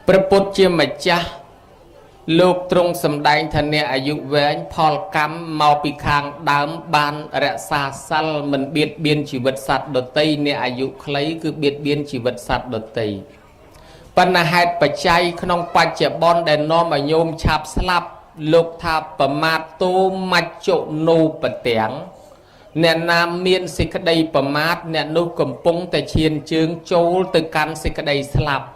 ព្រះពុទ្ធជាម្ចាស់លោកទ្រង់សម្ដែងថាអ្នកអាយុវែងផលកម្មមកពីខាងដើមបានរក្សាសិលមិនបៀតបៀនជីវិតសត្វដទៃអ្នកអាយុខ្លីគឺបៀតបៀនជីវិតសត្វដទៃបណ្ណាហេតុបច្ច័យក្នុងបច្ចុប្បន្នដែលនាំឲ្យញោមឆាប់ស្លាប់លោកថាប្រមាទតោមច្ចុនោបទាំងអ្នកណាមានសេចក្តីប្រមាទអ្នកនោះកំពុងតែឈានជើងចូលទៅកាន់សេចក្តីស្លាប់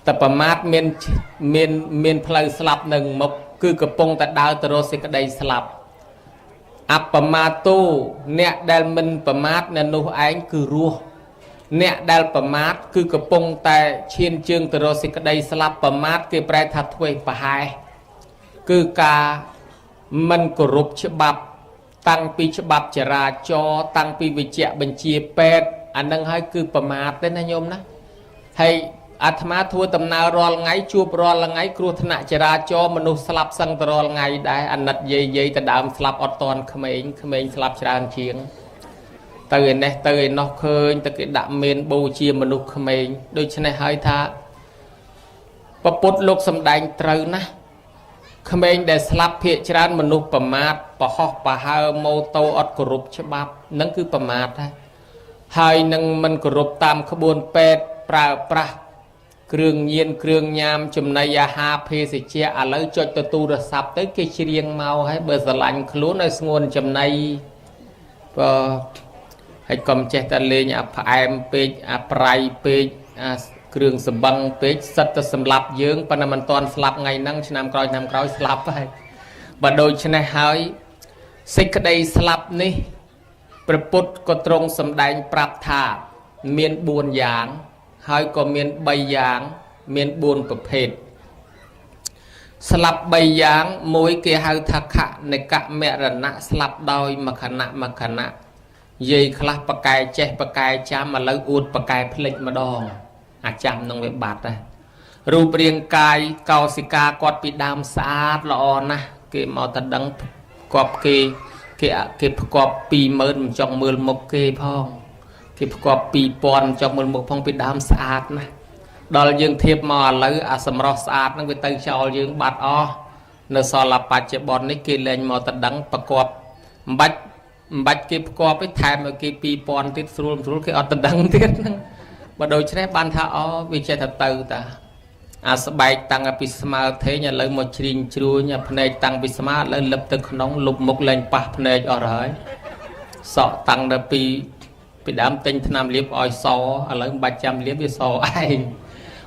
តែប្រមាទមានផ្លូវស្លាប់នៅមុខគឺកំពុងតែដើរទៅរកសេចក្តីស្លាប់អបមាទោអ្នកដែលមិនប្រមាទអ្នកនោះឯងគឺរស់អ្នកដែលប្រមាទគឺកំពុងតែឈានជើងទៅរកសេចក្តីស្លាប់ប្រមាទគេប្រែថាធ្វេសប្រហែសគឺការមិនគោរពច្បាប់តាំងពីច្បាប់ចរាចរណ៍តាំងពីវិជ្ជាបញ្ជាពេទ្យអានឹងហើយគឺប្រមាទទេណាញោមណាហើយអាត្មាធ្វើដំណើររាល់ថ្ងៃជួបរាល់ថ្ងៃគ្រោះថ្នាក់ចរាចរណ៍មនុស្សស្លាប់សឹងទៅរាល់ថ្ងៃដែរអាណិតយាយទៅដើមស្លាប់អត់តាន់ក្មេងស្លាប់ច្រើនជាងទៅឯនេះទៅឯនោះឃើញទៅគេដាក់មានបូជាមនុស្សក្មេងដូច្នេះហើយថាពពុទ្ធលោកសំដែងត្រូវណាស់ក្មេងដែលស្លាប់ភាកច្រើនមនុស្សប្រមាទប្រហោះប្រហើម៉ូតូអត់គោរពច្បាប់នឹងគឺប្រមាទហើយនឹងមិនគោរពតាមក្បួនពេទ្យប្រើប្រាស់គ្រឿងញៀនគ្រឿងញ៉ាំចំណីអាហារភេសជ្ជៈឥឡូវចុចទៅទូរស័ព្ទទៅគេច្រៀងមកហើយបើស្រឡាញ់ខ្លួនឲ្យស្ងួនចំណីបើហើយកុំចេះតែលេងអាផ្អែមពេកអាប្រៃពេកអាគ្រឿងសម្បឹងពេកសិតទៅសម្លាប់យើងប៉ុន្តែមិនទាន់ស្លាប់ថ្ងៃហ្នឹងឆ្នាំក្រោយស្លាប់ហើយបើដូច្នេះហើយសេចក្តីស្លាប់នេះព្រះពុទ្ធក៏ទ្រង់សម្ដែងប្រាប់ថាមាន4យ៉ាងហើយក៏មាន3យ៉ាងមាន4ប្រភេទស្លាប់3យ៉ាងមួយគេហៅថាខនិកមរណៈស្លាប់ដោយមួយខណៈយាយខ្លះប្រកែចេះប្រកែចាំឥឡូវអួតប្រកែភ្លេចម្ដងអាចាំនឹងវាបាត់ដែររូបរាងកាយកោសិកាគាត់ពីដើមស្អាតល្អណាស់គេមកតែដឹងគប់គេផ្គប់ 20000 មិនចង់មើលមុខគេផងគេផ្គប់ 2000 ចង់មើលមុខផងពីដើមស្អាតណាស់ដល់យើងធៀបមកឥឡូវអាសម្រស់ស្អាតហ្នឹងវាទៅចោលយើងបាត់អស់នៅសល់បច្ចុប្បន្ននេះគេលែងមកតែដឹងប្រកបមិនបាច់គេផ្គប់ឯថែមឲ្យគេ 2000 ទៀតស្រួលគេអត់ទៅដឹងទៀតហ្នឹងបើដូច្នេះបានថាវាចេះតែទៅតាអាស្បែកតាំងពីស្មើធេងឥឡូវមកជ្រីងជ្រួញអាភ្នែកតាំងពីស្មើឥឡូវលឹបទៅក្នុងលុបមុខលែងប៉ះភ្នែកអស់ហើយសក់តាំងដល់ពីដើមទិញថ្នាំលាបឲ្យសឥឡូវមិនបាច់ចាំលាបវាសឯង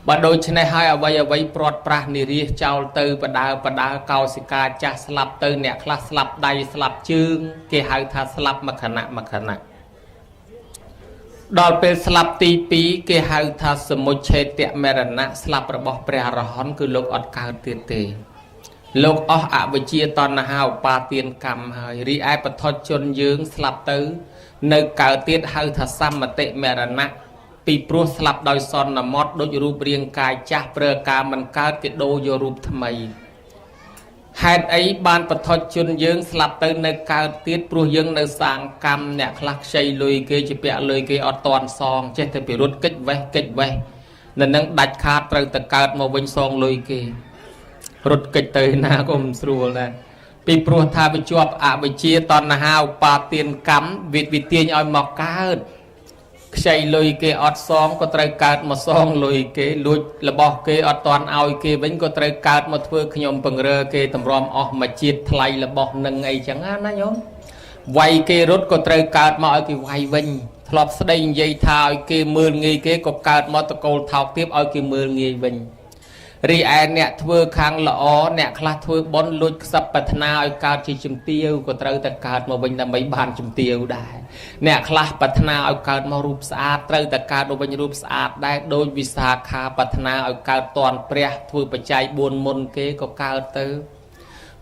បើដូច្នេះហើយអ្វីព្រាត់ប្រាសនិរាសចោលទៅបដើកោសិកាចាស់ស្លាប់ទៅអ្នកខ្លះស្លាប់ដៃស្លាប់ជើងគេហៅថាស្លាប់មួយខណៈដល់ពេលស្លាប់ទី2គេហៅថាសមុច្ឆេតមរណៈស្លាប់របស់ព្រះអរហន្តគឺលោកអត់កើតទៀតទេលោកអស់អវិជ្ជាតណ្ហាឧបាទានកម្មហើយរីឯបឋមជនយើងស្លាប់ទៅនៅកើតទៀតហៅថាសមតិមរណៈពីព្រោះស្លាប់ដោយសន្មត់ដូចរូបរាងកាយចាស់ប្រើការមិនកើតគេដូរយករូបថ្មីហេតុអីបានបឋមជនយើងស្លាប់ទៅនៅកើតទៀតព្រោះយើងនៅសាងកម្មអ្នកខ្លះខ្ចីលុយគេជាពាក់លុយគេអត់តន់សងចេះតែពិរុទ្ធកិច្ចវេះនៅនឹងដាច់ខាតត្រូវតែកើតមកវិញសងលុយគេរត់កិច្ចទៅណាក៏មិនស្រួលដែរពីព្រោះថាវាជាប់អវិជ្ជាតណ្ហាឧបាទានកម្មវាទាញឲ្យមកកើតខ្ចីលុយគេអត់សងក៏ត្រូវកើតមកសងលុយគេលួចរបស់គេអត់តាន់ឲ្យគេវិញក៏ត្រូវកើតមកធ្វើខ្ញុំពង្រើគេតម្រាំអស់មួយជាតិថ្លៃរបស់នឹងអីចឹងណាញោមវាយគេរត់ក៏ត្រូវកើតមកឲ្យគេវាយវិញធ្លាប់ស្ដីនិយាយថាឲ្យគេមើលងាយគេក៏កើតមកតកូលថោកទៀតឲ្យគេមើលងាយវិញរីឯអ្នកធ្វើខាងល្អអ្នកខ្លះធ្វើបុណ្យលួចខ្សឹបប្រាថ្នាឲ្យកើតជាជំទាវក៏ត្រូវតែកើតមកវិញដើម្បីបានជំទាវដែរអ្នកខ្លះប្រាថ្នាឲ្យកើតមករូបស្អាតត្រូវតែកើតមកវិញរូបស្អាតដែរដោយវិសាខាប្រាថ្នាឲ្យកើតតនព្រះធ្វើបច្ច័យ4មុនគេក៏កើតទៅ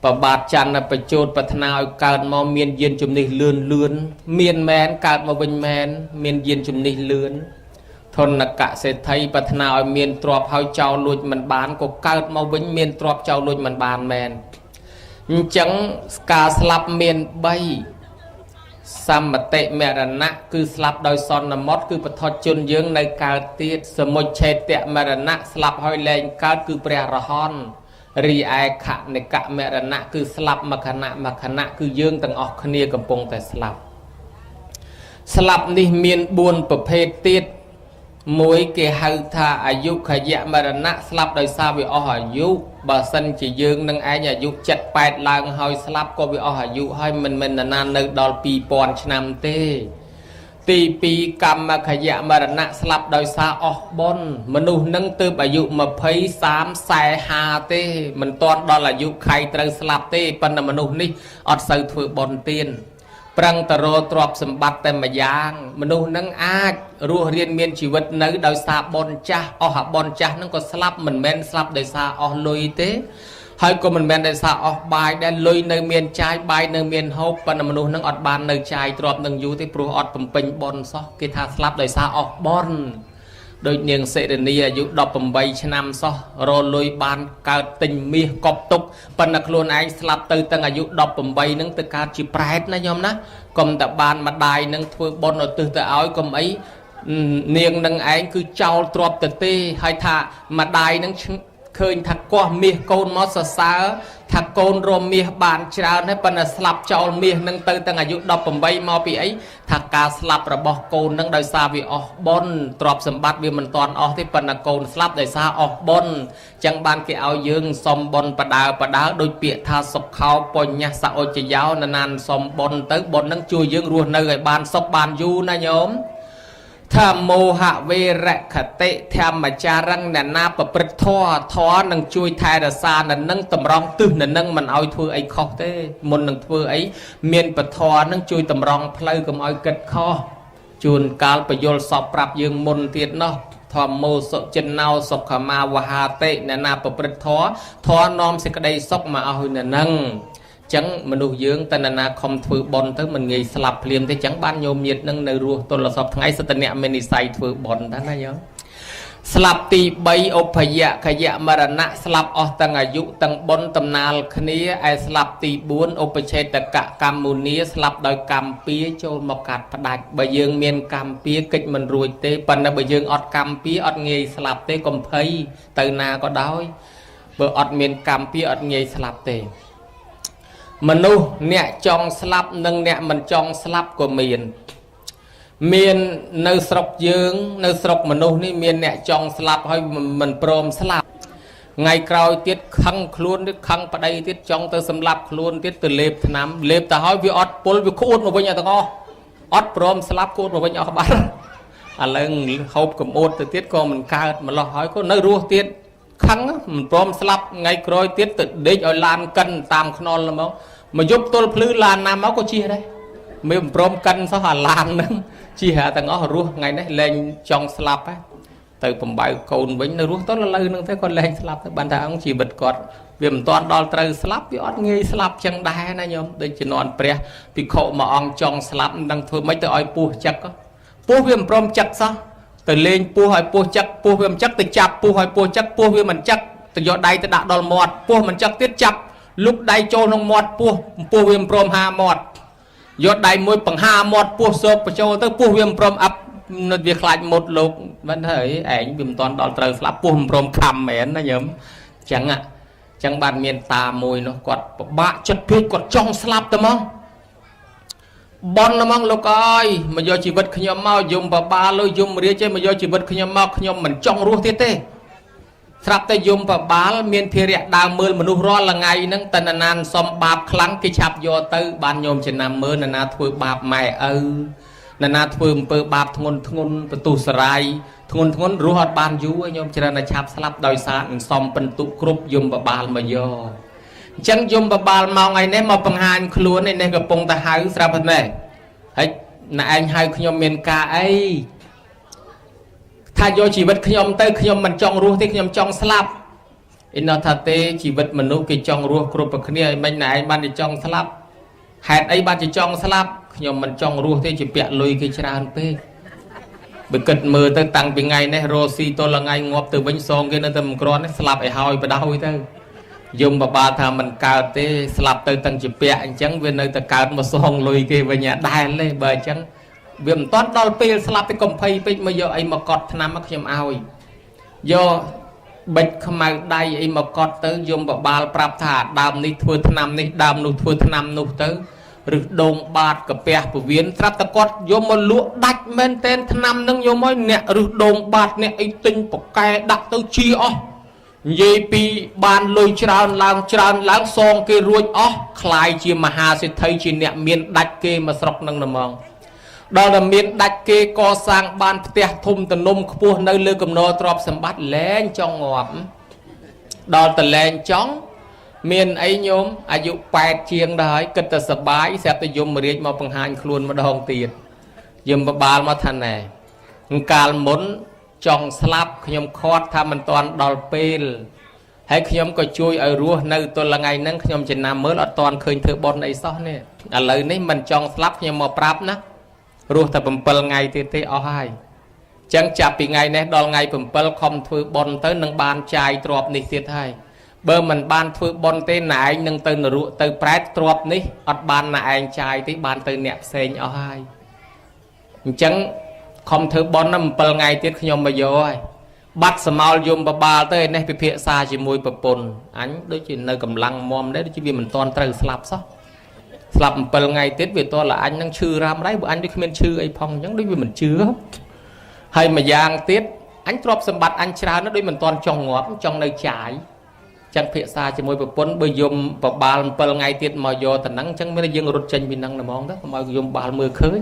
ប្របាទច័ន្ទបញ្ជូតប្រាថ្នាឲ្យកើតមកមានយានជំនិះលឿនមានមែនកើតមកវិញមែនមានយានជំនិះលឿនធនកសេដ្ឋីប្រាថ្នាឲ្យមានទ្រព្យហើយចោលលួចមិនបានក៏កើតមកវិញមានទ្រព្យចោលលួចមិនបានមែនអញ្ចឹងការស្លាប់មាន3 Sam mà tệ mẹ là nạ cứ slap đôi son là mót cứ bật thoát chôn dương nơi cao tiết sơ môi chê tệ mẹ là nạ slap hơi lên cao cứ bè ra hòn ri ai khả này cả mẹ là nạ cứ slap mà khả nạ cứ dương tầng ọc khnia cầm bông tại slap ní miền buồn bờ phê tiết mối cái hậu thà ayu khả dạ mẹ là nạ slap đôi sao vì ở ayu bà sân chỉ dương nâng ai nhà ayu chặt bẹt làng hơi slap có vì ở ayu hơi mình là nan nơi đòn pi pon năm tê tì pi cầm mà khả dạ mẹ là nạ slap đôi sao ở bon mình nu nâng từ ayu mà thấy sám sai hà tê mình toàn đó là ayu khai từ slap tê phần là mình nu ní ở sâu thưa bon tiền prang tờ rô trọp sầm bát tem mà giang mình nu nâng ai rùa riêng miền chỉ vật nấy đôi xa bon cha hạ bon cha nó có slap mình men slap đôi xa lôi thế hay có mình men đôi xa bài đen lôi nơi miền trái bài nơi miền hộp và mình nu nâng ọt bàn nơi trái trọp nâng du thế pro ọt bầm pin bon so cái tha slap đôi xa bon đôi niềng sẽ đến đây dụ đọc bầm bay năm so rồi lôi bàn cao tình mi cọp tục phần là luôn anh slap từ tầng dụ đọc bầm bay nâng từ cao chỉ pride na nhom ná còn tập bàn mà đài nâng thưa bon ở từ từ áo cầm ấy niềng nâng anh cứ trao trọp từ tê hay thà mà đài nâng khơi thật qua miệt côn mót xa thật côn rôm miệt bàn trao này phần là slap trao miệt nâng từ tầng dụ đọc bầm bay mau bị ấy thật cả slap rồi bỏ côn nâng đời xa vì bon trọp sầm bát vì mình toàn thế phần là côn slap đời xa bon chẳng ban cái áo dương xóm bon bà đá đôi bịa tha sọc khao pon nhá sao chỉ giáo nan xóm bon tới bon nâng chui dương ruột nơi bàn sọc bàn du na nhóm tham mô hạ về rẹ khả tệ tham mà cha răng nè na bập bật thoa nâng chui thai ra xa nâng tầm rong tư nâng mình ao thưa ấy khó thế một nâng thưa ấy miền bật thoa nâng chui tầm rong plei cầm ao cất kho chuồn cá bờ yol sọp prap dương môn tiệt nó tham mô sọ chân nao sọp khả ma và hà tệ nè na bập bật thoa nom sẽ cái đây sọc mà ao nè nâng chẳng mình nuôi dưỡng tên là không thưa bon tới mình nghĩ slap liềm thế chẳng ban nhôm nhiệt nâng nơi ruột tôi là sọp ngay sau tên nè mình đi say thưa bon đó nhớ slap tì bay opaya khaya marana slap tăng ayu tăng bon tầm nal khnia ai slap tì buôn opachet cả camunia slap đôi cam pía cho một cát phát đại bởi dương miền cam pía kịch mình ruồi tê phần là bởi dương ọt cam pía ọt nghề slap tê còn thấy từ na có đói bởi ọt miền cam pía ọt nghề slap tê mình nu nè trong slap nâng nè mình trong slap của miền nơi sọc dương nơi sọc mình nu ní miền nè trong slap hay mình prom slap ngày cày tiết khăng luôn tiết khăng vào đây tiết trong tới sầm lap luôn tiết từ lệp nắm lệp ta hỏi vi ọt pol vi khôn một bên nhà ta ngo ọt prom slap khôn một bên nhà các bạn lần hộp cầm ôn từ tiết con mình cao mà lo hỏi có nơi rùa tiết khăng mình prom slap ngày cày tiết từ đấy ở lan cân tam non là máu mà giúp tôi lư lan nam máu có chia đây mình prom cân sao hà lan nữa chia hạ tầng ngõ rùa ngày đấy lên trong slap ấy từ phẩm bài cồn bánh nơi rùa tốt là lư nữa thế còn lên slap ban đầu ông chỉ bật cọt vì mình toàn đo từ slap với ót nghe slap chân đai này nhom đây chỉ non pre vì khổ mà ông trong slap đang thôi mấy từ oi pu chắc có pu vì mình prom chắc sao từ lên pu hỏi pu chắc pu vì mình chắc từ chập pu hỏi pu chắc pu vì mình chắc từ do đây từ đã đo mọt pu mình chắc tiết chập lúc đây cho nó mọt pu vì mình prom ha mọt do đây môi bằng ha mọt pu sộp cho tới pu vì mình prom ấp nó việc lại một lúc vẫn thấy ảnh bìm toàn đo từ slap pu mình prom khăm mến nó nhầm chẳng ạ chẳng bàn miền tà mùi nó quạt bạ chất phết quạt trong slap tầm không bon nó mong lúc ơi mà do chỉ vật khi nhau mau dùng và ba lôi dùng riêng chứ mà do chỉ vật khi nhau mau khi nhau mình trong ruột thế tê slap tay dùng và ba miền phía rẽ đào mưa mà nu ro là ngày nâng tần nan xóm bạp kháng cái chạp do tới ban nhôm trên nam mưa là na thưa bạp mày na thưa bờ bạp thôn tu sài thôn ruột ban dú nhôm trên là chạp slap đòi sạn xóm bần tụ cướp dùng và ba mà do chẳng dùng bà bà màu ngày nấy mà bằng hai luôn này nên gặp bông ta hai sao bên này ấy là anh hai khi nhom miền ca ấy thay do chỉ vật khi nhom tới khi nhom mình trong ruột thì khi nhom trong slap nó thật tê chỉ vật mình nuôi cái trong ruột cướp bậc này mình này ban đi trong slap hạt ấy ban chỉ trong slap khi nhom mình trong ruột thì chỉ bẹt lùi cái tràn pe bị cật mờ tới tăng bị ngày này rosi tôi là ngày ngọt từ bánh song kia nên tầm con slap ấy hỏi và đau thôi dùng bà ba thà mình cao thế slap tới tầng chụp bẹ anh chẳng về nơi ta cao mà xong lùi kia về nhà đai lên bờ chẳng vì mình toán đo pê slap tới công pay pê mà giờ anh mà cọt nam mắc nhầm ao do bệnh không ai đây anh mà cọt tới dùng bà ba prap thà đam ní thưa nam ní đam nụ thưa nam nụ tới rồi đông bát cà phê của viên trap ta cọt vô mà lúa đạch men tên nam nâng vô mới nè rồi đông bát nè anh tinh bọc cây đặt tới chi ó dây pi ban lôi tràn láng song kê ruột ó khai chi mà hà sẽ thấy chi nè miền đạch kê mà sọc nâng nằm mong đó là miền đạch kê co sang ban tè thum tần nôm khua nơi lư cầm nô trọp sầm bát lên trong ngọt đó là lên chóng miền ấy nhômอายุ8 chiêng đấy kết ta sập bái sẽ tới dùng mà riết mà bằng hành luôn mà đong tiền dùng mà bàn mà thành này cả muốn chọn slap nhôm khót tham mình toàn đòn pin hay nhôm có chui ở rùa nơi tôi là ngày nâng nhôm chỉ nằm mới là toàn khơi thưa bon này sao nè à lời này mình chọn slap nhôm mà prap ná rùa thật bầm pel ngày thì thế ở hai chẳng chạp bị ngày này đòn ngày bầm pel không thưa bon tới nâng bàn chai trọp này thiệt hai bơ mình ban thưa bon tên này nâng tới nửa rùa tới prep trọp ní ọt ban là anh chai tí ban tới nẹp xên ở hai chẳng không thưa bon nằm pel ngày tiết nhôm mà vô ai bắt sầm ao dùng bà ba tới này bị phê xa chỉ mùi bập bồn ánh đối chỉ nơi cầm lăng mom đấy chỉ vì mình toàn trời slap sao slap pel ngày tiết vì tôi là anh đang chư ram đấy bữa anh đi khuyên chư ấy phong giống đối vì mình chứa hay mà giang tiết anh trọp sầm bát anh trao nó đối mình toàn trong ngõ trong nơi trái chẳng phê xa chỉ mùi bập bồn bởi dùng bà ba pel ngày tiết mà vô thành nắng chẳng mới dương rụt chân mình năng là mong đó mà dùng bà mưa khơi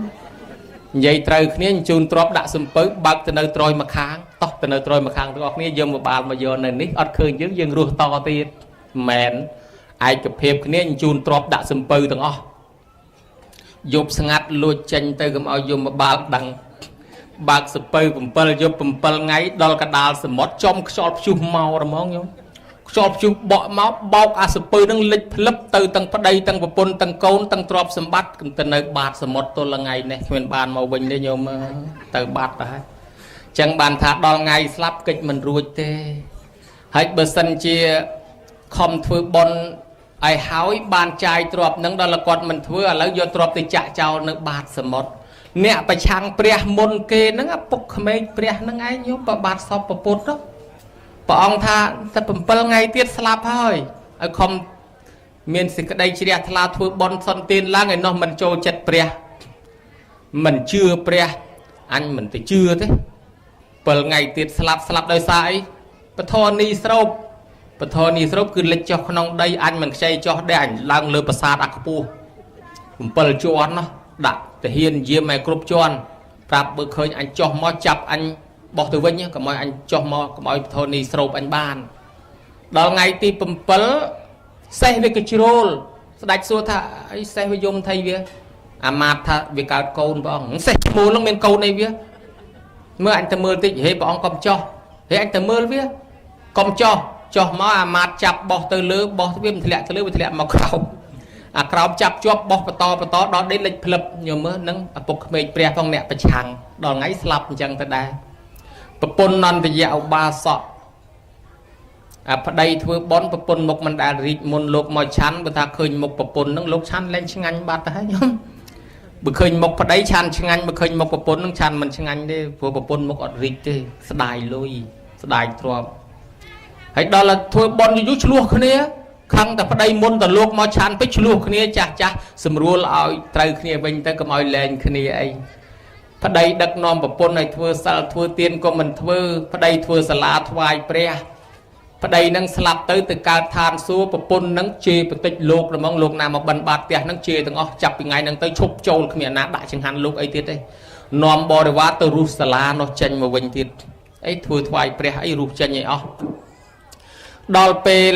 vậy trời kia chun trọp đã sum pớ bạc từ nơi trôi mà kháng tóc từ nơi trôi mà kháng tóc kia dương một bàn mà giờ này nít ọt khơi dương dương ruột to tiền mền ai chụp hiệp kia chun trọp đã sum pớ từng dục ngắt lùi chân tới cầm ao dùng một bàn đằng bạc sum pớ bầm pơ ngay đo cả đào sum mót trong shop chum màu rồi mong nhung shop chum bọ máu bọc à sum pớ đang lịch lấp từ tầng phát đây tầng bồn tầng côn tầng trọp sum bắt từ nơi bạt sum mót tôi là ngày này nguyên bàn màu bình đây nhôm từ bạt đấy chẳng bàn thà đo ngày slap kịch mình ruột tê hết bờ sân chia không thưa bon ai hái bàn chai trọp nâng đó là con mình thưa lấy vô trọp thì chạy chào nơi bạt sum mót nè phải chăng pre môn kê nâng áp bốc mấy pre nâng ai nhôm bạt sọp bột đó bà ông tha ta bầm pel ngày tiết slap hơi ở không miền xịt cái đây chỉ để thla thua bon son tiền lá ngày nó mình trôi chật pre mình chưa pre anh mình phải chưa thế pel ngày tiết slap đời sai pathoni srop cứ lịch cho con đây anh mình xây cho để ảnh lang lơ pasat akpu bầm pel cho nó đặt thể hiện diêm mày group cho anh prap bữa khơi anh cho mò chập anh bỏ từ vinh nhé, có mọi anh cho mò, có mọi Tony stroke anh ban. Đó ngày thì bấm pel xe về cái chirol, đại số thà xe về dùng thay việc, mát thà việc cả côn bọn, xe mua lông bên côn này việc, mưa anh ta mưa tí, hết bọn con cho, hết anh ta mưa việc, con cho mò mát chập bỏ từ lứa, bỏ từ viêm thì lẹ màu khâu, khâu chập chop bỏ to đó đến lịch phật nhiều mưa nâng, bục mệt pre phong nẹt phải chẳng, đó ngày slap chẳng ta đa. Pôn non thì dạo ba sọ đây thưa bón pôn một mình đã rít môn lục mồi chán bữa ta khơi một pôn nâng lục chán lên chăng anh bát đấy nhom bữa khơi một đấy chán chăng anh bữa khơi một pôn nâng chán mình chăng anh đi vừa pôn một ọt rít đi đài lui đài trộm hãy đó là thưa bón như chút luộc kia khăng ta đây môn ta luộc mồi chán bích luộc kia chả sầm rùa lại trời kia bên tới cầm mồi lên kia ấy phát đây đất non bậc pôn này thưa sal thưa tiên của mình thưa phát đây thưa sala thoại pre phát đây nâng slap tới từ cao than xua bậc pôn nâng chê bậc tích lục rồi mong lục nào mà bần bạt tiệt nâng chê từng chập ngày nâng tới chụp trâu miền nát đại chẳng hạn lục ấy tiệt đây non bò để vá từ rú sala nó chân mà vinh tiệt ấy thưa thoại pre ấy rú chân vậy đòn pe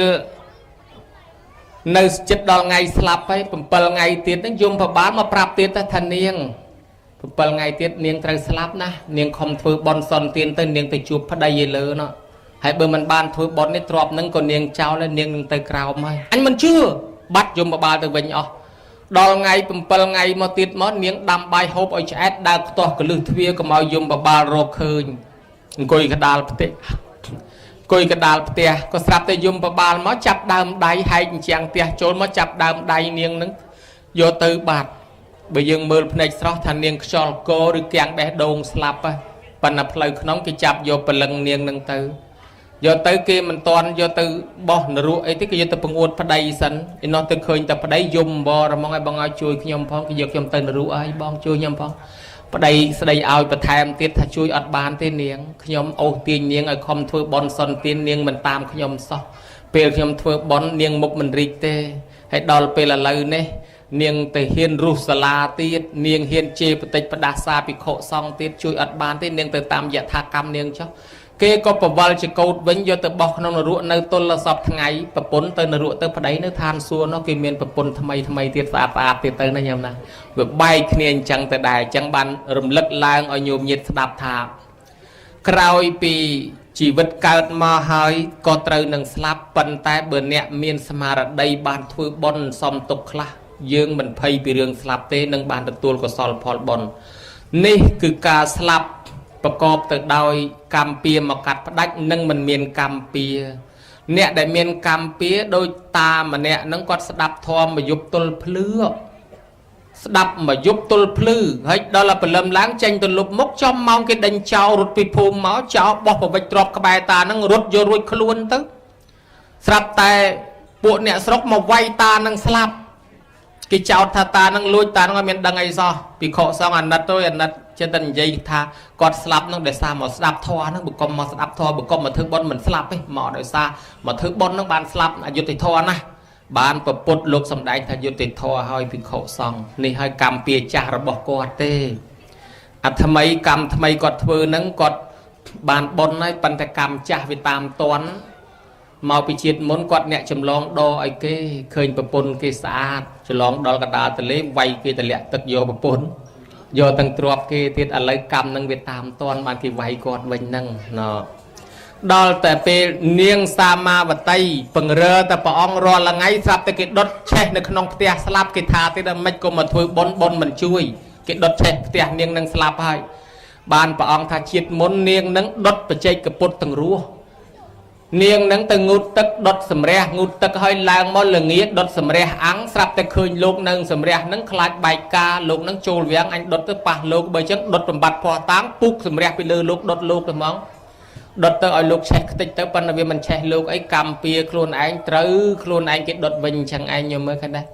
nơi chết đòn ngày slap ấy bậc ngày tiệt nâng dùng và bán mà prap tiệt ta thành niên pel ngày tiết niềng trời slap na niềng không thưa bon son tiền tới niềng tới chụp phát đây lơ nó hãy bơ mình ban thưa bon nít drop nâng còn niềng trao lên niềng tới cào mai anh mình chưa bắt dùng ba từ bên nhỏ đo ngày pel ngày mà tiết mót niềng đam bay hộp ở chat đa to cái lư thưa có màu dùng ba rô khơi coi cái đal tệ cùi cái đào tia có sạp tay dùng bà bà nó chắp đàm đáy hay chàng tia trốn nó chắp đàm đáy niêng nâng vô tư bạc bởi dương mưa này sọ thành niêng cho cô được kẹng bé đồn slap á phần là lời nóng cái chắp vô phần lần niêng nâng tư vô tới kia mình toàn vô từ bỏ nở ruộng ấy cái vô từ bằng uốn phát đầy sân nó từ khơi từ phát đầy dùng bò rồi mong ai bằng ai chui nhom phong cái dược nhom từ nở ruộng ấy bong chui nhom phong phát đầy ao phát thèm tiết thà chui ọt bàn tên niềng nhom ô tiền niềng ở không thôi bon son tiền niềng mình tam nhom so pe nhom thôi bon niềng mục mình rít tê hay đòn pe là lời nè niềng từ hiên ru sala tiết niềng hiên chê phát tịch phát đa sa bị khổ xong tiết chui ọt bàn tên niềng từ tam dạ tha cam niềng cho kê có bảo vợ chỉ câu vĩnh do từ bọc nó là ruộng nơi tôi là sọp ngày và bốn tới là ruộng tới phải đấy nó than xua nó kê miền và bốn thay tiệt xa tiệt tới nó nhầm nè việc bay kia chẳng từ đài chẳng ban rầm lật lang ở nhiều nhiệt đạp thả cày pi chỉ vật cao mà hơi có trời nâng slap bận tay bờ nẹt miền samara đây ban thui bon xóm tục khla dương mình phay bị riêng slap tê nâng ban được tuôn của sol pol bon nè cứ cả slapประกอบទៅដោយកម្មពៀមកកាត់ផ្ដាច់នឹងមិនមានកម្មពៀអ្នកដែលមានកម្មពៀដោយតាម្នាក់នឹងគាត់ស្ដាប់ធម៌មកយប់ទល់ភ្លឺស្ដាប់មកយប់ទល់ភ្លឺហើយដល់ព្រលឹមឡើងចេញទៅលុបមុខចំម៉ោងគេដេញចោលរត់ពីភូមិមកចោលបោះប្រវិចទ្របក្បែរតានឹងរត់យករួចខ្លួនទៅស្រាប់តែពួកអ្នកស្រុកមកវាយតានឹងស្លាប់គេចោទថាតានឹងលួចតានឹងអត់មានដឹងអីសោះពីខកសងអាណិតទៅអាណិតចិត្តតែនិយាយថាគាត់ស្លាប់នឹងដោយសារមកស្ដាប់ធម៌ហ្នឹងបកុំមកស្ដាប់ធម៌បកុំមកធ្វើបុណ្យមិនស្លាប់ទេមកដោយសារមកធ្វើបុណ្យហ្នឹងបានស្លាប់អយុត្តិធម៌ណាបានប្រពុតលោកសំដែងថាយុត្តិធម៌ឲ្យពីខកសងនេះឲ្យកម្មពៀចាស់របស់គាត់ទេអថ្មីកម្មថ្មីគាត់ធ្វើហ្នឹងគាត់បានបុណ្យហើយប៉ុន្តែកម្មចាស់វាតាមតន់មកពីជាតិមុនគាត់អ្នកចម្លងដឲ្យគេឃើញប្រពន្ធគេស្អាតចម្លងដល់កណ្ដាលទលេវាយគេទម្លាក់ទឹកយកប្រពន្ធយកទាំងទ្របគេទៀតឥឡូវកម្មនឹងវាតាមតន់បានគេវាយគាត់វិញហ្នឹងណ៎ដល់តែពេលនាងសាមាវតីពង្រើតែព្រះអង្គរាល់ថ្ងៃស្រាប់តែគេដុតឆេះនៅក្នុងផ្ទះស្លាប់គេថាទៀតមិនក៏មកធ្វើបុណ្យមិនជួយគេដុតឆេះផ្ទះនាងនឹងស្លាប់ហើយបានព្រះអង្គថាជាតិមុននាងនឹងដុតបច្ចេកពុទ្ធទាំងរស់នាងនឹងទៅងូតទឹកដុតសម្រះងូតទឹកឲ្យឡើងមកល្ងាដុតសម្រះអាំងស្រាប់តែឃើញលោកនឹងសម្រះនឹងខ្លាចបែកការលោកនឹងចូលវាំងអញដុតទៅប៉ះលោកបើចឹងដុតបំបត្តិភ័ស្តុតាងពុកសម្រះពីលើលោកដុតលោកទៅហ្មងដុតទៅឲ្យលោកឆេះខ្ទេចទៅប៉ុន្តែវាមិនឆេះលោកអីកម្មពៀខ្លួនឯងត្រូវខ្លួនឯងគេដុតវិញចឹងឯងយកមើលឃើញដែរ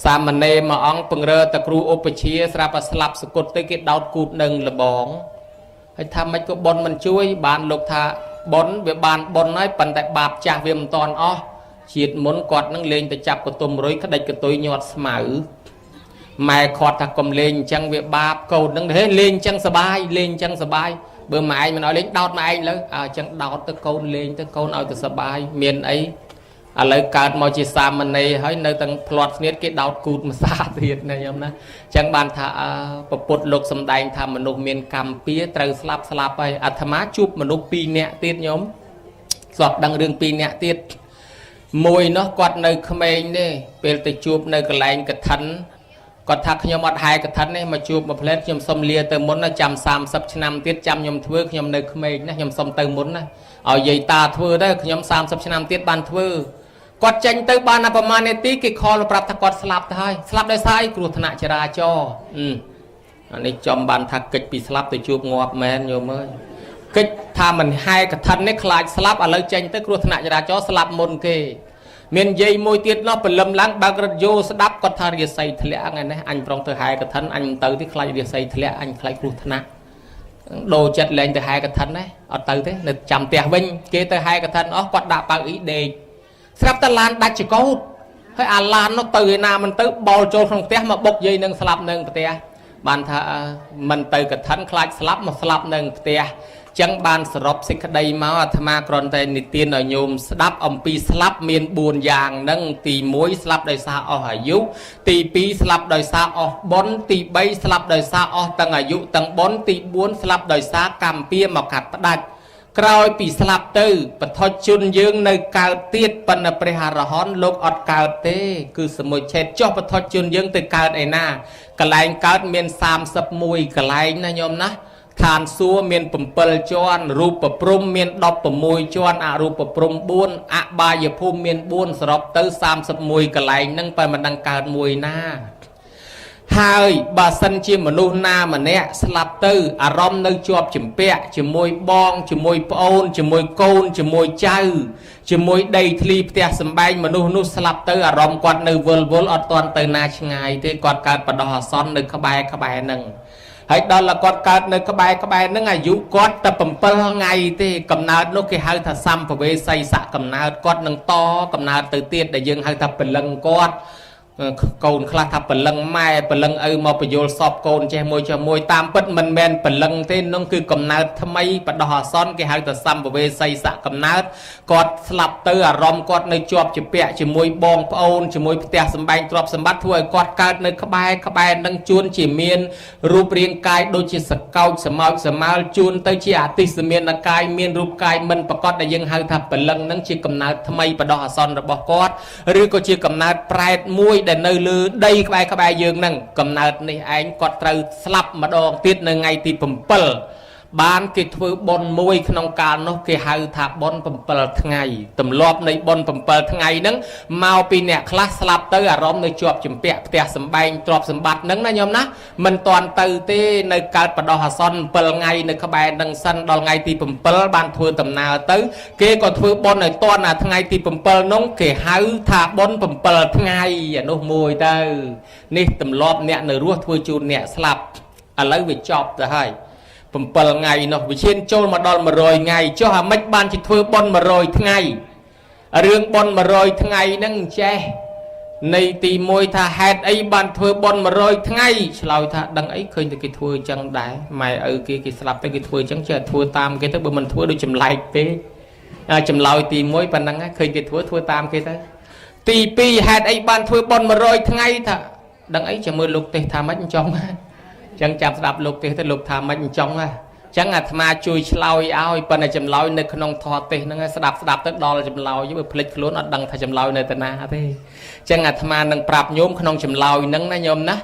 សាមណេរមួយអង្គពង្រើតគ្រូឧបជាស្រាប់តែស្លាប់សគុតទៅគេដោតគូតនឹងលបងហើយថាមិនក៏ប៉ុនមិនជួយបានលោកថាបុណ្យវាបានបុណ្យហើយប៉ុន្តែបាបចាស់វាមិនតាន់អស់ជាតិមុនគាត់នឹងលេងទៅចាប់កតុំរុយក្តិចកតុយញាត់ស្មៅម៉ែគាត់ថាកុំលេងអញ្ចឹងវាបាបកូននឹងហេលេងអញ្ចឹងសបាយលេងអញ្ចឹងសបាយបើម៉ែឯងមិនឲ្យលេងដោតម៉ែឯងលើអញ្ចឹងដោតទៅកូនលេងទៅកូនឲ្យទៅសបាយមានអីឥឡូវកើតមកជាសាមណេរហើយនៅទាំងផ្្លាត់ស្នៀតគេដោតគូតម្សាទៀតណាញោមណាអញ្ចឹងបានថាពពុទ្ធលោកសំដែងថាមនុស្សមានកម្មពៀត្រូវស្លាប់ហើយអាត្មាជួបមនុស្ស2នាក់ទៀតញោមស្បដឹងរឿង2នាក់ទៀតមួយនោះគាត់នៅក្មេងទេពេលទៅជួបនៅកន្លែងកឋិនគាត់ថាខ្ញុំអត់ហែកឋិននេះមកជួបមួយផ្លែតខ្ញុំសុំលាទៅមុនណាចាំ30ឆ្នាំទៀតចាំខ្ញុំធ្វើខ្ញុំនៅក្មេងណាខ្ញុំសុំទៅមុនណាឲ្យយាយតាធ្វើទៅខ្ញុំ30ឆ្នាំទៀតបានធ្វើគាត់ចេញទៅបានប្រហែលនាទីគេខលប្រាប់ថាគាត់ស្លាប់ទៅហើយស្លាប់ដោយសារគ្រោះថ្នាក់ចរាចរណ៍អានេះចំបានថាកិច្ចពីស្លាប់ទៅជួបងាប់មែនញោមអើយកិច្ចថាមិនហែកឋិននេះខ្លាចស្លាប់ឥឡូវចេញទៅគ្រោះថ្នាក់ចរាចរណ៍ស្លាប់មុនគេមានយាយមួយទៀតនោះព្រលឹមឡើងបើករត់យោស្ដាប់គាត់ថារាសីធ្លាក់ថ្ងៃនេះអញប្រងទៅហែកឋិនអញមិនទៅទេខ្លាចរាសីធ្លាក់អញខ្លាចគ្រោះថ្នាក់ដូរចិត្តលែងទៅហែកឋិនណាអត់ទៅទេនៅចាំផ្ទះវិញគេទៅហែកឋិនអស់គាត់ដាក់ប៉ៅអ៊ីដេកស្រាប់តែឡានដាច់ចកោតហើយអាឡាននោះទៅឯណាមិនទៅបោលចូលក្នុងផ្ទះមកបុកយាយនឹងស្លាប់នឹងផ្ទះបានថាមិនទៅកឋិនខ្លាចស្លាប់មកស្លាប់នឹងផ្ទះចឹងបានសរុបសេចក្តីមកអាត្មាគ្រាន់តែនិទានឲ្យញោមស្ដាប់អំពីស្លាប់មាន4យ៉ាងហ្នឹងទី1ស្លាប់ដោយសារអស់អាយុទី2ស្លាប់ដោយសារអស់បុណ្យទី3ស្លាប់ដោយសារអស់ទាំងអាយុទាំងបុណ្យទី4ស្លាប់ដោយសារកម្មពៀមកកាត់ផ្ដាច់ក្រោយពីស្លាប់ទៅបឋជជនយើងនៅកើតទៀតប៉ុន្តែព្រះអរហន្តលោកអត់កើតទេគឺសមុច្ឆេទចុះបឋជជនយើងទៅកើតឯណាកន្លែងកើតមាន31កន្លែងណាញោមណា ឋានសួគ៌មាន7ជាន់រូបព្រំមាន16ជាន់អរូបព្រំ4អបាយភូមិមាន4សរុបទៅ31កន្លែងហ្នឹងបើមិនដឹងកើតមួយណាហើយបើសិនជាមនុស្សណាម្នាក់ស្លាប់ទៅអារម្មណ៍នៅជាប់ជំពាក់ជាមួយបងជាមួយប្អូនជាមួយកូនជាមួយចៅជាមួយដីធ្លីផ្ទះសម្បែងមនុស្សនោះស្លាប់ទៅអារម្មណ៍គាត់នៅវិលវល់អត់ទាន់ទៅណាឆ្ងាយទេគាត់កើតបដោះអាសន្ននៅក្បែរហ្នឹងហើយដល់តែគាត់កើតនៅក្បែរហ្នឹងអាយុគាត់តែ7ថ្ងៃទេកំណើតនោះគេហៅថាសម្ភវេសីស័កកំណើតគាត់នឹងតកំណើតទៅទៀតដែលយើងហៅថាពលឹងគាត់កូនខ្លះថាពលឹងម៉ែពលឹងឪមកបញ្យល់សពកូនចេះមួយតាមពិតមិនមែនពលឹងទេនោះគឺកំណើតថ្មីបដោះអាសន្នគេហៅថាសម្ភវេសីស័កកំណើតគាត់ស្លាប់ទៅអារម្មណ៍គាត់នៅជាប់ជាពាក់ជាមួយបងប្អូនជាមួយផ្ទះសម្បែងទ្រព្យសម្បត្តិធ្វើឲ្យគាត់កើតនៅក្បែរនឹងជួនជាមានរូបរាងកាយដូចជាសកោចសមោចសមោលជួនទៅជាអតិសមានកាយមានរូបកាយមិនប្រកបដែលយើងហៅថាពលឹងនឹងជាកំណើតថ្មីបដោះអាសន្នរបស់គាត់ឬក៏ជាកំណើតប្រែតមួយដែលនៅលើដីក្បែរយើងហ្នឹងកំណើតនេះឯងគាត់ត្រូវស្លាប់ម្ដងទៀតនៅថ្ងៃទី7បានគេធ្វើបុណ្យមួយក្នុងកាលនោះគេហៅថាបុណ្យ7ថ្ងៃទម្លាប់នៃបុណ្យ7ថ្ងៃហ្នឹងមកពីអ្នកខ្លះស្លាប់ទៅអារម្មណ៍នៅជាប់ជំពាក់ផ្ទះសម្បែងទ្រព្យសម្បត្តិហ្នឹងណាញោមណាមិនតាន់ទៅទេនៅកើតបដោះអាសន្ន7ថ្ងៃនៅក្បែរហ្នឹងសិនដល់ថ្ងៃទី7បានធ្វើដំណើរទៅគេក៏ធ្វើបុណ្យឲ្យតាន់ថ្ងៃទី7នោះគេហៅថាបុណ្យ7ថ្ងៃអានោះមួយទៅនេះទម្លាប់អ្នកនៅរស់ធ្វើជូនអ្នកស្លាប់ឥឡូវវាចប់ទៅហើយ7ថ្ងៃនោះវិជាចូលមកដល់100ថ្ងៃចុះអាម៉េចបានជាធ្វើបុណ្យ100ថ្ងៃរឿងបុណ្យ100ថ្ងៃហ្នឹងចេះនៃទី1ថាហេតុអីបានធ្វើបុណ្យ100ថ្ងៃឆ្លើយថាដឹងអីឃើញតែគេធ្វើអញ្ចឹងដែរម៉ែឪគេស្លាប់ទៅគេធ្វើអញ្ចឹងចេះធ្វើតាមគេទៅបើមិនធ្វើដូចចម្លែកពេកចម្លើយទី1ប៉ុណ្ណឹងឃើញគេធ្វើតាមគេទៅទី2ហេតុអីបានធ្វើបុណ្យ100ថ្ងៃថាដឹងអីចាំមើលលោកទេសថាម៉េចអញ្ចឹងចឹងចាប់ស្ដាប់លោកទេសទៅលោកថាមិនអញ្ចឹងហ៎ចឹងអាត្មាជួយឆ្លើយឲ្យប៉ុន្តែចម្លើយនៅក្នុងធម៌ទេសហ្នឹងស្ដាប់ទៅដល់ចម្លើយបើភ្លេចខ្លួនអត់ដឹងថាចម្លើយនៅតាណាទេចឹងអាត្មានឹងប្រាប់ញោមក្នុងចម្លើយហ្នឹងណាញោមណា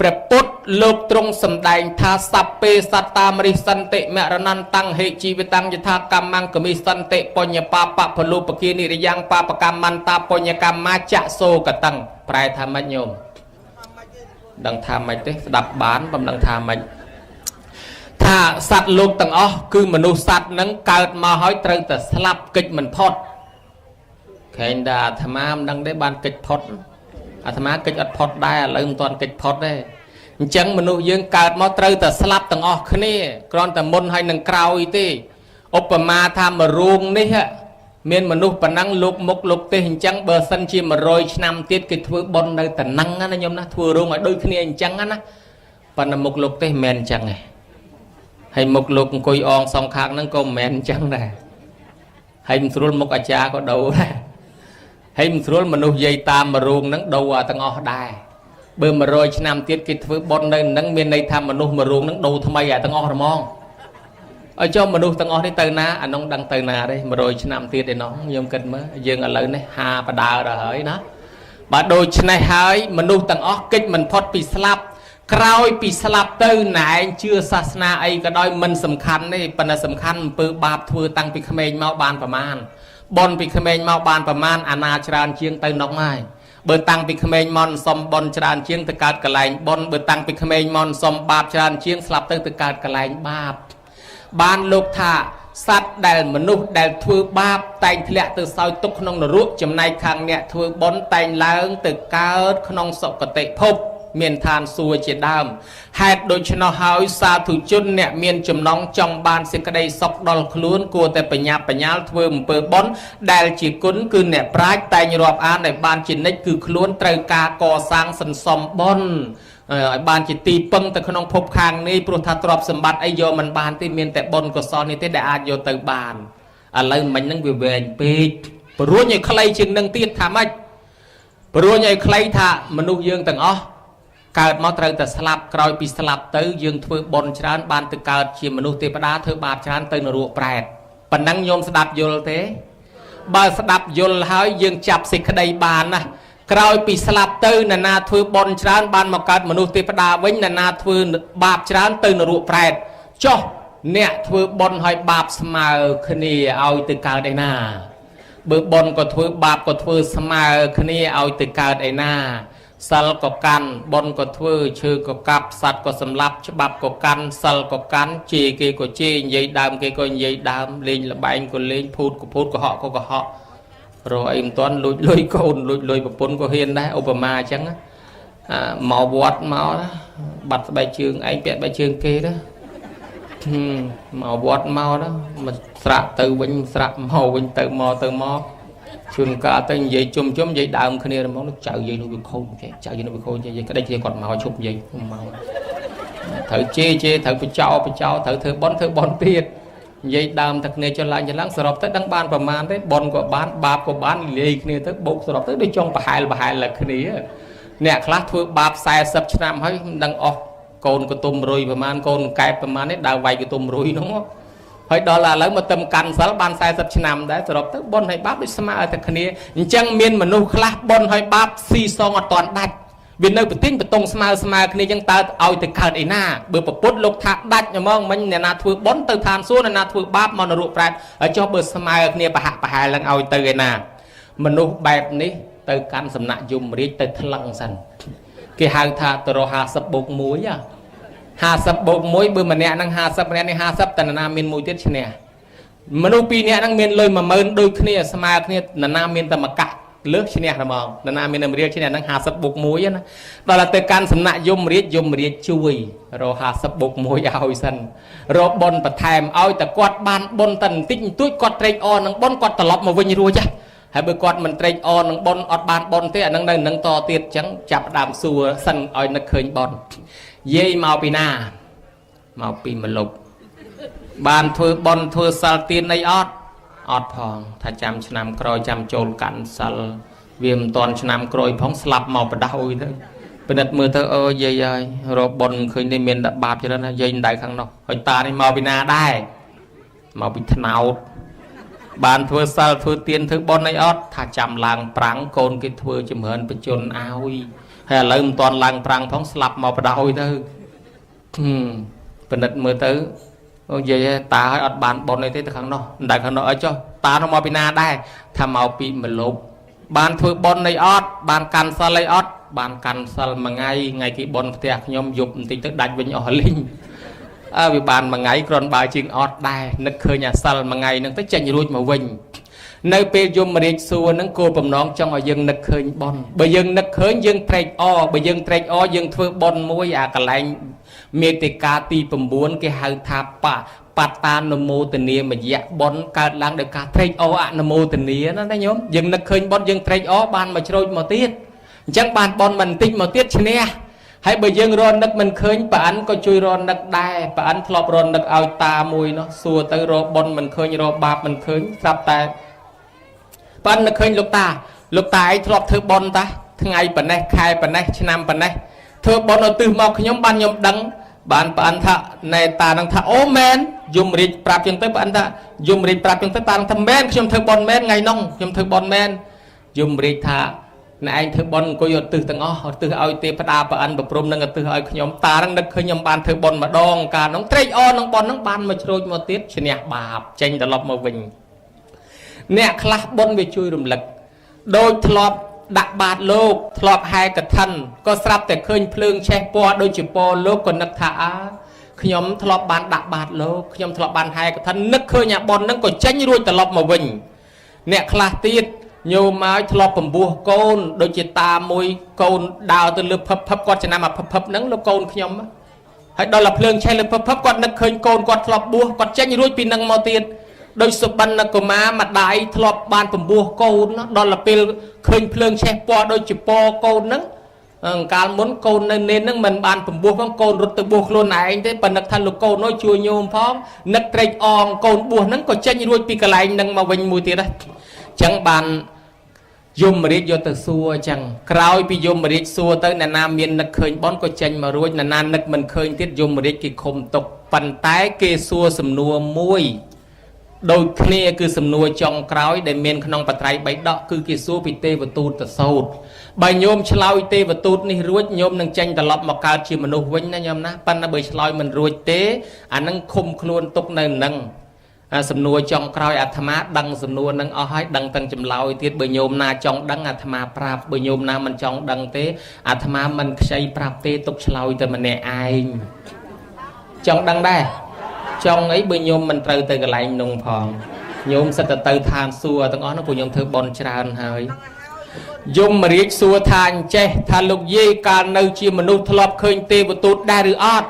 ព្រះពុទ្ធលោកទ្រង់សម្ដែងថាសព្ពេសត្តាមរិសន្តិមរណន្តង្ហេជីវិតੰយថាកម្មង្កមិសន្តិបញ្ញបាបពលុបគានិរិយ៉ាងបាបកម្មន្តាបញ្ញកម្មមាចៈសោកតੰប្រែថាម៉េចញោមដឹងថាម៉េចទេស្ដាប់បានបំដឹងថាម៉េចថាសត្វលោកទាំងអស់គឺមនុស្សសត្វនឹងកើតមកហើយត្រូវតែស្លាប់កិច្ចមិនផុតឃើញតែអាត្មាមិនដឹងទេបានកិច្ចផុតអាត្មាកិច្ចអត់ផុតដែរឥឡូវមិនទាន់កិច្ចផុតទេអញ្ចឹងមនុស្សយើងកើតមកត្រូវតែស្លាប់ទាំងអស់គ្នាគ្រាន់តែមុនហើយនឹងក្រោយទេឧបមាថាមួយរូងនេះមានមនុស្សប៉ុណ្ណឹងលោកមុខលោកទេសអញ្ចឹងបើសិនជា100ឆ្នាំទៀតគេធ្វើបុណ្យនៅតំណឹងណាញោមណាធ្វើរោងឲ្យដូចគ្នាអញ្ចឹងណាប៉ុន្តែមុខលោកទេសមិនមែនអញ្ចឹងទេហើយមុខលោកអង្គុយអងសងខាងហ្នឹងក៏មិនមែនអញ្ចឹងដែរហើយមិនស្រួលមុខអាចារ្យក៏ដូរដែរហើយមិនស្រួលមនុស្សយាយតាមរោងហ្នឹងដូរទាំងអស់ដែរបើ100ឆ្នាំទៀតគេធ្វើបុណ្យនៅហ្នឹងមានន័យថាមនុស្សមរោងហ្នឹងដូរថ្មីទាំងអស់ហ្មងឲ្យចុះមនុស្សទាំងអស់នេះទៅណាអានោះដឹងទៅណាទេ100ឆ្នាំទៀតឯណោះខ្ញុំគិតមើលយើងឥឡូវនេះហាបដើដល់ហើយណាបើដូច្នេះហើយមនុស្សទាំងអស់កិច្ចមិនផុតពីស្លាប់ក្រោយពីស្លាប់ទៅណែឯងជឿសាសនាអីក៏ដោយមិនសំខាន់ទេប៉ុន្តែសំខាន់អំពើបាបធ្វើតាំងពីក្មេងមកបានប្រមាណបុណ្យពីក្មេងមកបានប្រមាណអាណាច្រើនជាងទៅនោះហើយបើតាំងពីក្មេងមកសុំបុណ្យច្រើនជាងទៅកើតកលែងបុណ្យបើតាំងពីក្មេងមកសុំបាបច្រើនជាងស្លាប់ទៅកើតកលែងបាបបានលោកថាសត្វដែលមនុស្សដែលធ្វើបាបតែងធ្លាក់ទៅសោយទុកក្នុងនរកចំណែកខាងអ្នកធ្វើបុណ្យតែងឡើងទៅកើតក្នុងសុគតិភពមានឋានសួគ៌ជាដើមហេតុដូច្នោះហើយសាធុជនអ្នកមានចំណងចង់បានសេចក្តីសុខដល់ខ្លួនគួរតែបញ្ញាបញ្ញាលធ្វើអំពើបុណ្យដែលជាគុណគឺអ្នកប្រាជ្ញតែងរាប់អានឲ្យបានជានិច្ចគឺខ្លួនត្រូវការកសាងសន្សំបុណ្យឲ្យបានជាទីពឹងទៅក្នុងភពខាងនេះព្រោះថាទ្រព្យសម្បត្តិអីយកមិនបានទេមានតែបុណ្យកុសលនេះទេដែលអាចយកទៅបានឥឡូវមិញហ្នឹងវាវែងពេកព្រោះឲ្យខ្លីជាងនឹងទៀតថាម៉េចព្រោះឲ្យខ្លីថាមនុស្សយើងទាំងអស់កើតមកត្រូវតែស្លាប់ក្រោយពីស្លាប់ទៅយើងធ្វើបុណ្យច្រើនបានទៅកើតជាមនុស្សទេវតាធ្វើបាបច្រើនទៅនរកប្រែតប៉ុណ្ណឹងញោមស្ដាប់យល់ទេបើស្ដាប់យល់ហើយយើងចាប់សេចក្តីបានណាក្រោយពីស្លាប់ទៅនរណាធ្វើបុណ្យច្រើនបានមកកើតមនុស្សទេវតាវិញនរណាធ្វើបាបច្រើនទៅនរកប្រែត cho nè thưa bon hỏi bạp smile khni ao từ cao đây na bữa bon có thưa bạp có thưa smile khni ao từ cao đây na sal có căn bon có thưa chư có cặp sắt có sầm lấp bạp có căn sal có căn chì kia có chì dây đam kia có dây đam lên là bạn có lên phút của họ có họ rồi em toán lùi cồn lùi bập bồn có hiền đấy Obama chẳng màu bọt màu đó bật bài trường anh vẽ bài trường kia đó màu bọt màu đó mà sạ từ vinh sạ màu vinh từ mò trường cả tên vậy chôm vậy đào khi này món nó chợ vậy nó bị khô chợ vậy nó bị khô vậy cái đây chỉ còn màu chụp vậy màu thử chê thử bị trao thử bón tiền vậy đàm thật này cho lại lắng sờ tới đăng banประมาณđấy bón của bán bạp của bán lì kia tới bốc sờ tới đi trong bà hai là cái này nè class thưa bạp sai sập năm hay đăng con của tôm rồiประมาณ con cáiประมาณđấy đào vay của tôm rồi đúng không hỏi đó là lấy một tầm cằn sál ban sai sập năm đấy rồi tới bón hay bạp đi xem ở thật này chẳng miên mà nô class bón hay bạp si song ở toàn đạch vì nơi bữa tin bữa tông xem cái này chẳng ta ao từ khởi ấy na bữa bữa bút lục thạc đạch nhá mong mình nhà na thưa bón từ than xuống na thưa bạp mà nó ruột ra ở cho bữa xem cái này bà hai lần ao từ cái na mình nô bẹp ní từ căn sầm nạ dùng riết từ thăng sần cái hàng thà từ rồi hà sập bột muối à hà sập bột muối bữa mà nè năng hà sập nè hà sập tận nam miền muối tiết nè mà nô pi nè năng miền lôi mà mơn đôi kia sama kia là nam miền tầm mà cắt lướt nè là mong là nam miền nam riết nè năng hà sập bột muối á đó là từ căn sầm nạ dùng riết chui rồi hà sập bột muối ao sần rồi bồn bật thèm aoแต่quạt ban bồn tần tinh túi quạt trai o năng bồn quạt tật lọp mà vinh ruồi chứ hay bữa quạt mình trai o năng bồn ọt ban bồn thế năng đây năng to tiệt chẳng chập đàm xùa sân oi năng khơi bồn dây màu pì na màu pì mà lục bàn thưa bồn thưa sal tiên này ọt phong thà chăm năm còi chăm trôn cắn sal viêm toàn năm còi phóng slap màu bật đau thôi bên đất mưa thơ ơi dây ơi rồi bồn khơi nên miền đập bạp cho nên là dây đại khang nọ hồi ta này màu pì na đây màu pì thảo bàn thưa sal thưa tiên thưa bồn này thà chăm làng prang côn cái thưa chùm hơn bên chôn ao hay là toàn làng prang phóng slap màu bật đau thôi bên đất mưa tới vậy ta hỏi ở bàn bồn này thế khang nọ đại khang nọ ở cho ta nó màu pì na đây tham màu pì mà lục bàn thưa bồn này bàn can sal này bàn can sal mà ngày cái bồn tiệc nhom dục tính tức đánh với nhỏ linh vì bàn mà ngày còn bài chuyện đây nực khơi nhà sal mà ngày nâng tới tranh ruột mà vinh nơi pe dùng mà đi xua nâng cô bầm nón trong ở dân nực khơi bồn bởi dân nực khơi dân trade bởi dân trade dân thưa bồn muối cả lại miệt tì cá tì bầm buôn cái hàng tháp ta nôm mô tình nia mà dạ bón cả lang được cả trade nôm mô tình nia nó thấy nhóm dân nực khơi bón dân trade ban mà trôi một tiết chẳng ban bón mình tinh một tiết nè hãy bởi dân ron nực mình khơi bạn có chui ron nực đai bạn thọp ron nực ao ta mùi nó xua tới ro bón mình khơi ro bạp mình khơi sắp tay bạn nực khơi lục ta ấy thọp thưa bón ta ngày bẩn này khai bẩn này năm bẩn này thưa bón nó từ mọc nhóm ban nhóm đắng bạn thà này ta đang thà ô men dùng rít prap chân tới bạn thà dùng rít prap chân tới ta đang thầm menខ្ញុំធ្វើបនមែនថ្ងៃនោះខ្ញុំធ្វើបនមែនយំរីកថាណែឯងធ្វើបនអង្គុយទិសទាំងអស់ទិសឲ្យទេផ្ដាប្រអិនប្រព្រំនឹងទិសឲ្យខ្ញុំតានឹងនឹកឃើញខ្ញុំបានធ្វើបនម្ដងកាលនោះត្រេកអរនឹងបននឹងបានមកជ្រួចមកទៀតឈ្នះបាបចេញត្រឡប់មកវិញអ្នកខ្លះបនវាជួយរំលឹកដូចធ្លាប់ដាក់បាតលោកធ្លាប់ហែកឋិនក៏ស្រាប់តែឃើញភ្លើងឆេះពណ៌ដូចជាពណ៌លោកក៏នឹកថាខ្ញុំធ្លាប់បានដាក់បាតលោកខ្ញុំធ្លាប់បានហែកឋិននឹកឃើញអាបននឹងក៏ចេញរួចត្រឡប់មកវិញអ្នកខ្លះទៀតញោមមកធ្លាប់បំពោះកូនដូចជាតាមួយកូនដើរទៅលើភឹបគាត់ចំណាំអាភឹបហ្នឹងលោកកូនខ្ញុំហើយដល់តែភ្លើងឆេះលើភឹបគាត់នឹកឃើញកូនគាត់ធ្លាប់បួសគាត់ចេញរួចពីនឹងមកទៀតដោយសុបិនកុមារម្ដាយធ្លាប់បានបំពោះកូនដល់តែពេលឃើញភ្លើងឆេះពណ៌ដូចជាពណ៌កូនហ្នឹងកាលមុនកូននៅនេនហ្នឹងមិនបានបំពោះផងកូនរត់ទៅបួសខ្លួនឯងទេប៉ុន្តែថាលោកកូននោះជួយញោមផងនឹកត្រេកអងកូនបួសហ្នឹងក៏ចេញរួចពីកន្លែងហ្នឹងមកវិញមួយទៀតដែរអញ្ចឹងបានយមរាជយកទៅសួរអញ្ចឹងក្រោយពីយមរាជសួរទៅអ្នកណាមាននឹកឃើញបនក៏ចេញមករួចអ្នកណានឹកមិនឃើញទៀតយមរាជគេឃុំទុកប៉ុន្តែគេសួរសំណួរមួយ đôi kia cứ sầm nuôi trong cõi để miền khăn bát trái bảy đọ cứ kia xua bị tê và tụt tật sâu bài nhôm chloi tê và tụt ní ruột nhôm nâng tranh tật lọp mà cao chỉ mà nô vinh na nhôm ná pan na bởi chloi mình ruột tê anh nâng khum khuôn tục nâng nâng sầm nuôi trong cõi à tham á đăng sầm nuôi nâng ở hai đăng tăng chấm loi tiết bởi nhôm na trong đăng à tham á prap bởi nhôm na mình trong đăng tê à tham á mình xây prap tê tục chloi từ mình nè ai trong đăng đây trong ấy bởi nhôm mình từ từ cái lạnh nung phòng nhôm sẽ từ than xua từng ó nó của nhôm thưa bon tràn hơi dùng mà riết xua than che than lục dê cả nơi chia mà nút thọp khơi tê và tốt đa được ót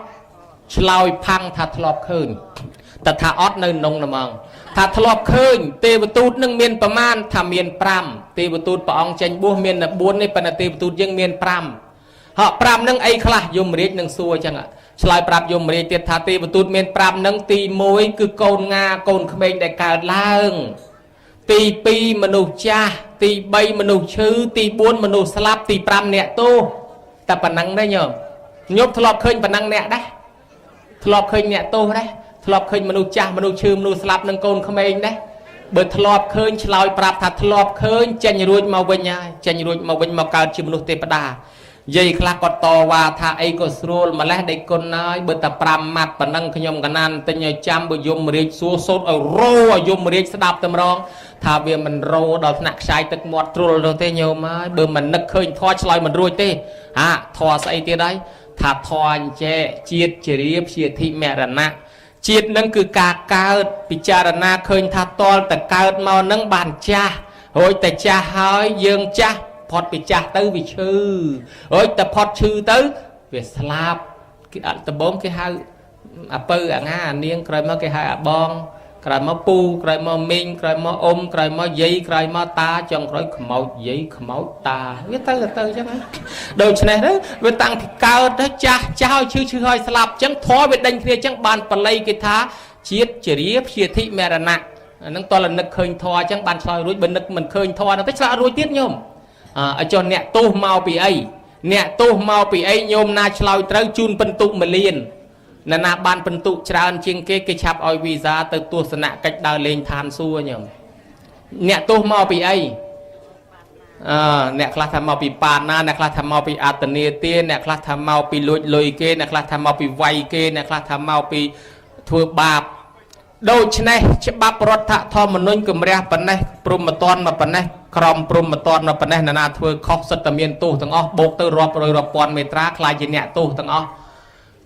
lòi phăng thà thọp khơi ta thà ót nơi nông nằm mong thà thọp khơi tê và tốt nâng miềnประมาณ thà miền pram tê và tốt bà ông tranh bua miền là buôn này phần là tê và tốt dân miền pram họ pram nâng ấy khla dùng mà riết nâng xua chẳng ạ slide ប្រាប់យមរាជទៀតថាទេវទូតមាន5នឹងទី1គឺកូនងាកូនក្មេងដែលកើតឡើងទី2មនុស្សចាស់ទី3មនុស្សឈឺទី4មនុស្សស្លាប់ទី5អ្នកទោសតែប៉ុណ្ណឹងដែរញោមខ្ញុំធ្លាប់ឃើញប៉ុណ្ណឹងអ្នកដែរធ្លាប់ឃើញអ្នកទោសដែរធ្លាប់ឃើញមនុស្សចាស់មនុស្សឈឺមនុស្សស្លាប់និងកូនក្មេងដែរបើធ្លាប់ឃើញឆ្លើយប្រាប់ថាធ្លាប់ឃើញចេញរួចមកវិញហើយចេញរួចមកវិញមកកើតជាមនុស្សទេវតាយាយខ្លះគាត់តវ៉ាថាអីក៏ស្រួលម្លេះដេកគុណហើយបើតែ5ម៉ាត់ប៉ុណ្ណឹងខ្ញុំកណានទិញឲ្យចាំបើយមរាជសួរសូត្រឲ្យរោឲ្យយមរាជស្ដាប់តែម្ដងថាវាមិនរោដល់ថ្នាក់ខ្ចាយទឹកមាត់ទ្រុលនោះទេញោមហើយបើមិននឹកឃើញធွာឆ្លើយមិនរួចទេហាធွာស្អីទៀតហើយថាធွာអញ្ចេជាតិជារៀបជាធិមរណៈជាតិនឹងគឺការកើតពិចារណាឃើញថាតលតែកើតមកនឹងបានចាស់រួចតែចាស់ហើយយើងចាស់ផុតពីចាស់ទៅវាឈឺហើយតែផុតឈឺទៅវាស្លាប់គេអត់ដំបងគេហៅអាពៅអាងាអានាងក្រោយមកគេហៅអាបងក្រោយមកពូក្រោយមកមីងក្រោយមកអ៊ំក្រោយមកយាយក្រោយមកតាចុងក្រោយខ្មោចយាយខ្មោចតាវាទៅអញ្ចឹងដូច្នេះទៅវាតាំងពីកើតទៅចាស់ហើយឈឺហើយស្លាប់អញ្ចឹងធေါ်វាដេញគ្នាអញ្ចឹងបានបល័យគេថាជាតិជារាព្យាធិមរណៈហ្នឹងតលនឹកឃើញធေါ်អញ្ចឹងបានឆ្លើយរួចបើនឹកមិនឃើញធေါ်ហ្នឹងទៅឆ្លើយរួចទៀតញោមចុះអ្នកទោសមកពីអីអ្នកទោសមកពីអីញោមណាឆ្លើយត្រូវជូនបន្ទុក1លានណាបានបន្ទុកច្រើនជាងគេឆាប់ឲ្យវីសាទៅទស្សនកិច្ចដើរលេងឋានសួគ៌ញោមអ្នកទោសមកពីអីអ្នកខ្លះថាមកពីប៉ាណាអ្នកខ្លះថាមកពីអត្តនេទាអ្នកខ្លះថាមកពីលួចលុយគេអ្នកខ្លះថាមកពីវាយគេអ្នកខ្លះថាមកពីធ្វើបាបដូច្នេះច្បាប់រដ្ឋធម្មនុញ្ញគម្រះប៉ុណ្ណេះព្រមតនមកប៉ុណ្ណេះក្រមព្រមតនមកប៉ុណ្ណេះណាធ្វើខុសសិតតែមានទោសទាំងអស់បូកទៅរាប់រយរាប់ពាន់មេត្រាខ្លាចជាអ្នកទោសទាំងអស់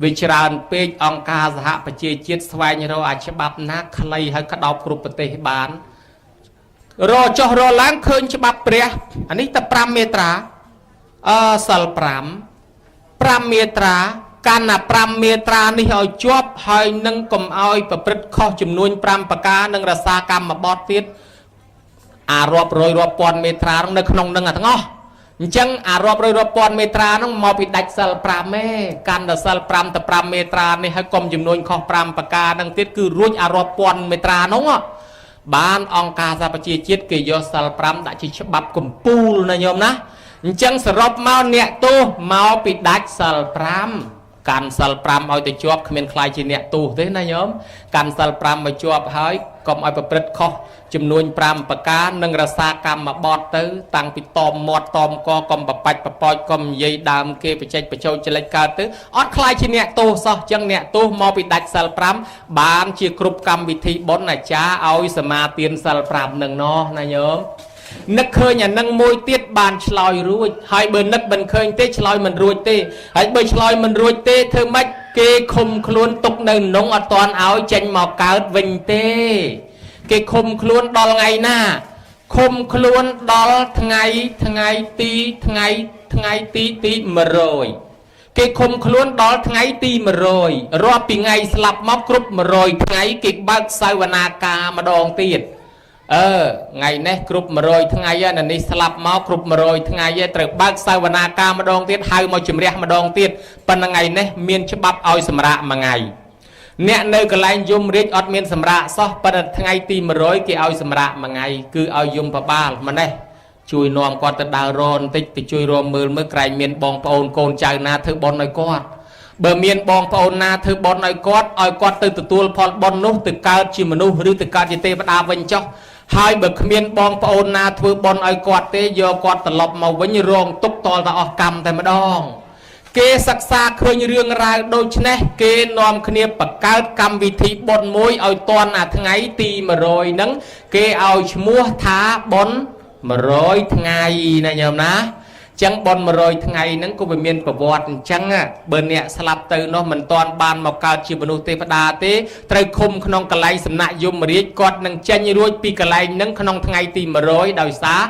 វាច្រើនពេកអង្គការសហប្រជាជាតិស្វែងរកអាច្បាប់ណាខ្លីហើយក្តោបគ្រប់ប្រទេសបានរចុះរឡើងឃើញច្បាប់ព្រះអានេះតែ5មេត្រាសិល5មេត្រាកាន់តែ5មេត្រានេះឲ្យជាប់ហើយនឹងកុំឲ្យប្រព្រឹត្តខុសចំនួន5ប្រការនិងរសាកម្មបទទៀតអារាប់រយរាប់ពាន់មេត្រានៅក្នុងនឹងទាំងអស់អញ្ចឹងអារាប់រយរាប់ពាន់មេត្រាហ្នឹងមកពីដាច់សិល5ទេកាន់តែសិល5ទៅ5មេត្រានេះហើយកុំចំនួនខុស5ប្រការហ្នឹងទៀតគឺរួចអារាប់ពាន់មេត្រាហ្នឹងបានអង្គការសហប្រជាជាតិគេយកសិល5ដាក់ជាច្បាប់កម្ពុជាណាញោមណាអញ្ចឹងសរុបមកអ្នកទោសមកពីដាច់សិល5កាន់សិល5ឲ្យទៅជាប់គ្មានខ្លាយជាអ្នកទោសទេណាញោមកាន់សិល5មកជាប់ហើយកុំឲ្យប្រព្រឹត្តខុសចំនួន5ប្រការនិងរសាកម្មបទទៅតាំងពីតមមាត់តមកកុំបបាច់បបោចកុំនិយាយដើមគេបច្ចេកបញ្ចូលចលិចកើតទៅអត់ខ្លាយជាអ្នកទោសសោះចឹងអ្នកទោសមកពីដាច់សិល5បានជាគ្រប់កម្មវិធីបុណ្យអាចារ្យឲ្យសមាទានសិល5នឹងណោះណាញោមនឹកឃើញអានឹងមួយទៀតបានឆ្លើយរួចហើយបើនឹកមិនឃើញទេឆ្លើយមិនរួចទេហើយបើឆ្លើយមិនរួចទេធ្វើម៉េចគេឃុំខ្លួនទុកនៅក្នុងអត់តាន់ឲ្យចេញមកកើតវិញទេគេឃុំខ្លួនដល់ថ្ងៃណាឃុំខ្លួនដល់ថ្ងៃទី100គេឃុំខ្លួនដល់ថ្ងៃទី100រាប់ពីថ្ងៃស្លាប់មកគ្រប់100ថ្ងៃគេបើកសាវនាការម្ដងទៀតថ្ងៃនេះគ្រប់100ថ្ងៃណានេះស្លាប់មកគ្រប់100ថ្ងៃត្រូវបើកសាវនាការម្ដងទៀតហៅមកជំរះម្ដងទៀតប៉ុន្តែថ្ងៃនេះមានច្បាប់ឲ្យសម្រាកមួយថ្ងៃអ្នកនៅកន្លែងយមរាជអត់មានសម្រាកសោះប៉ុន្តែថ្ងៃទី100គេឲ្យសម្រាកមួយថ្ងៃគឺឲ្យយមបបាលម្នេះជួយនាំគាត់ទៅដើររនបន្តិចទៅជួយរមមើលក្រែងមានបងប្អូនកូនចៅណាធ្វើបុណ្យឲ្យគាត់ បើមានបងប្អូនណាធ្វើបន់ឲ្យគាត់ទៅទទួលផលបន់នោះទៅកើតជាមនុស្សឬទៅកើតជាទេវតាវិញចុះហើយបើគ្មានបងប្អូនណាធ្វើបន់ឲ្យគាត់ទេយកគាត់ត្រឡប់មកវិញរងទុកតលតែអស់កម្មតែម្ដងគេសិក្សាឃើញរឿងរ៉ាវដូចនេះគេនាំគ្នាបង្កើតកម្មវិធីបន់មួយឲ្យតាន់អាថ្ងៃទី100ហ្នឹងគេឲ្យឈ្មោះថាបន់100ថ្ងៃណាញោមណាចឹងបន100ថ្ងៃហ្នឹងក៏វាមានប្រវត្តិអញ្ចឹងបើអ្នកស្លាប់ទៅនោះមិនតាន់បានមកកើតជាមនុស្សទេវតាទេត្រូវឃុំក្នុងកន្លែងសំណាក់យមរាជគាត់នឹងចេញរួចពីកន្លែងហ្នឹងក្នុងថ្ងៃទី100ដោយសារ